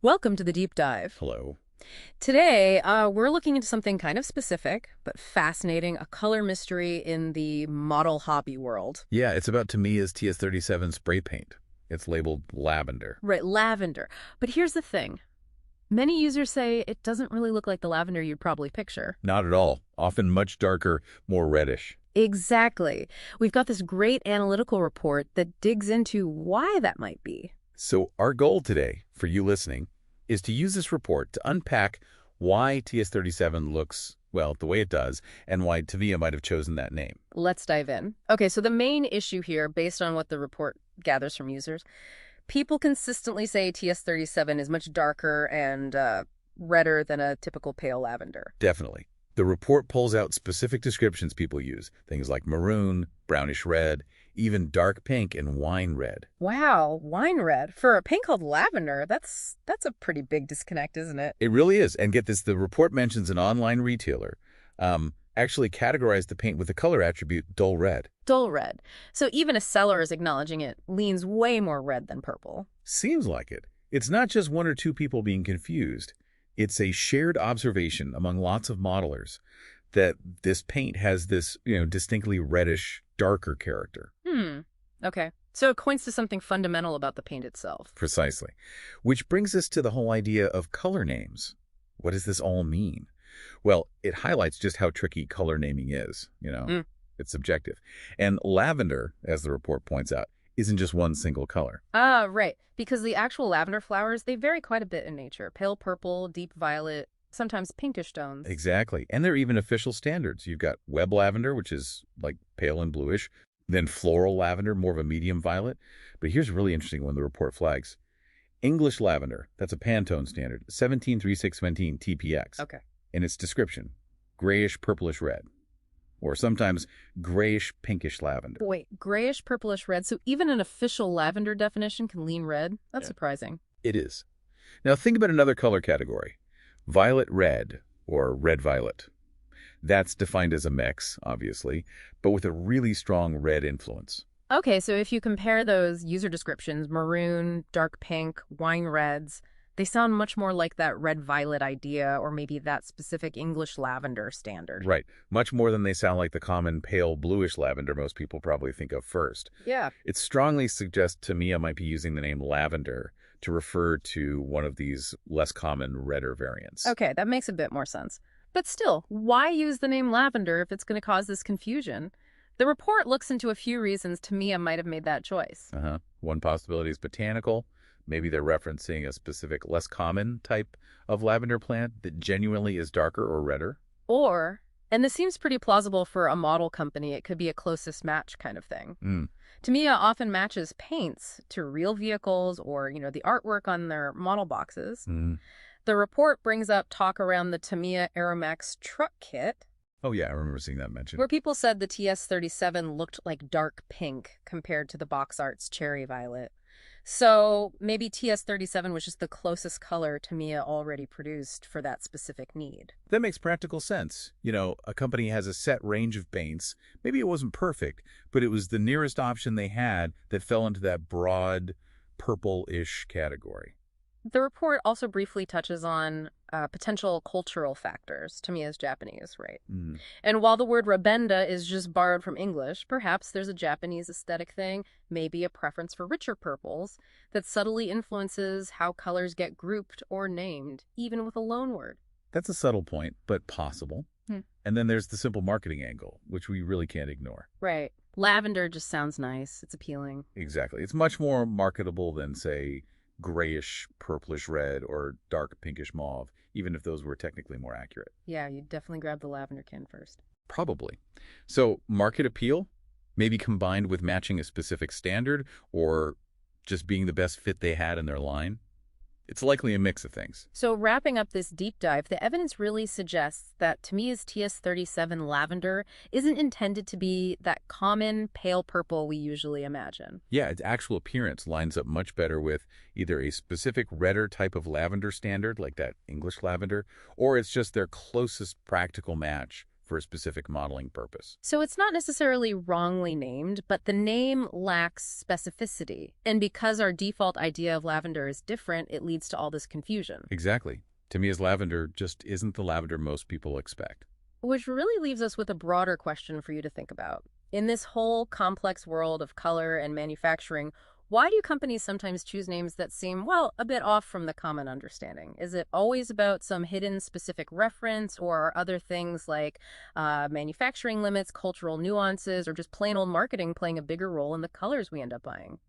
Welcome to the deep dive. Hello. Today, we're looking into something kind of specific, but fascinating, a color mystery in the model hobby world. Yeah, it's about Tamiya's TS37 spray paint. It's labeled lavender. Right, lavender. But here's the thing. Many users say it doesn't really look like the lavender you'd probably picture. Not at all. Often much darker, more reddish. Exactly. We've got this great analytical report that digs into why that might be. So our goal today, for you listening, is to use this report to unpack why TS37 looks, well, the way it does, and why Tamiya might have chosen that name. Let's dive in. Okay, so the main issue here, based on what the report gathers from users, people consistently say TS37 is much darker and redder than a typical pale lavender. Definitely. The report pulls out specific descriptions people use, things like maroon, brownish red, even dark pink and wine red. Wow, wine red. For a paint called lavender, that's a pretty big disconnect, isn't it? It really is. And get this, the report mentions an online retailer actually categorized the paint with the color attribute dull red. Dull red. So even a seller is acknowledging it leans way more red than purple. Seems like it. It's not just one or two people being confused. It's a shared observation among lots of modelers that this paint has this, distinctly reddish, darker character. Okay. So it points to something fundamental about the paint itself. Precisely. Which brings us to the whole idea of color names. What does this all mean? Well, it highlights just how tricky color naming is, It's subjective. And lavender, as the report points out, isn't just one single color. Ah, right. Because the actual lavender flowers, they vary quite a bit in nature. Pale purple, deep violet, sometimes pinkish tones. Exactly. And there are even official standards. You've got web lavender, which is like pale and bluish, then floral lavender, more of a medium violet. But here's a really interesting one the report flags. English lavender, that's a Pantone standard, 173617 TPX. Okay. In its description, grayish purplish red, or sometimes grayish pinkish lavender. Wait, grayish purplish red. So even an official lavender definition can lean red? That's surprising. It is. Now think about another color category. Violet red, or red violet. That's defined as a mix, obviously, but with a really strong red influence. Okay, so if you compare those user descriptions, maroon, dark pink, wine reds, they sound much more like that red-violet idea or maybe that specific English lavender standard. Right. Much more than they sound like the common pale bluish lavender most people probably think of first. Yeah. It strongly suggests Tamiya might be using the name lavender to refer to one of these less common redder variants. Okay, that makes a bit more sense. But still, why use the name lavender if it's going to cause this confusion? The report looks into a few reasons Tamiya might have made that choice. One possibility is botanical. Maybe they're referencing a specific, less common type of lavender plant that genuinely is darker or redder. Or, and this seems pretty plausible for a model company, it could be a closest match kind of thing. Tamiya often matches paints to real vehicles or, the artwork on their model boxes. The report brings up talk around the Tamiya Aeromax truck kit. Oh, yeah, I remember seeing that mentioned. Where people said the TS37 looked like dark pink compared to the box art's cherry violet. So maybe TS37 was just the closest color Tamiya already produced for that specific need. That makes practical sense. A company has a set range of paints. Maybe it wasn't perfect, but it was the nearest option they had that fell into that broad purple-ish category. The report also briefly touches on potential cultural factors. Tamiya's Japanese, right? And while the word rabenda is just borrowed from English, perhaps there's a Japanese aesthetic thing, maybe a preference for richer purples, that subtly influences how colors get grouped or named, even with a loan word. That's a subtle point, but possible. And then there's the simple marketing angle, which we really can't ignore. Right. Lavender just sounds nice. It's appealing. Exactly. It's much more marketable than, say, grayish, purplish red or dark pinkish mauve, even if those were technically more accurate. Yeah, you'd definitely grab the lavender can first. Probably. So market appeal, maybe combined with matching a specific standard or just being the best fit they had in their line. It's likely a mix of things. So wrapping up this deep dive, the evidence really suggests that Tamiya's TS37 lavender isn't intended to be that common pale purple we usually imagine. Yeah, its actual appearance lines up much better with either a specific redder type of lavender standard, like that English lavender, or it's just their closest practical match for a specific modeling purpose. So it's not necessarily wrongly named, but the name lacks specificity. And because our default idea of lavender is different, it leads to all this confusion. Exactly. Tamiya's lavender just isn't the lavender most people expect. Which really leaves us with a broader question for you to think about. In this whole complex world of color and manufacturing, why do companies sometimes choose names that seem, well, a bit off from the common understanding? Is it always about some hidden specific reference, or are other things like manufacturing limits, cultural nuances, or just plain old marketing playing a bigger role in the colors we end up buying?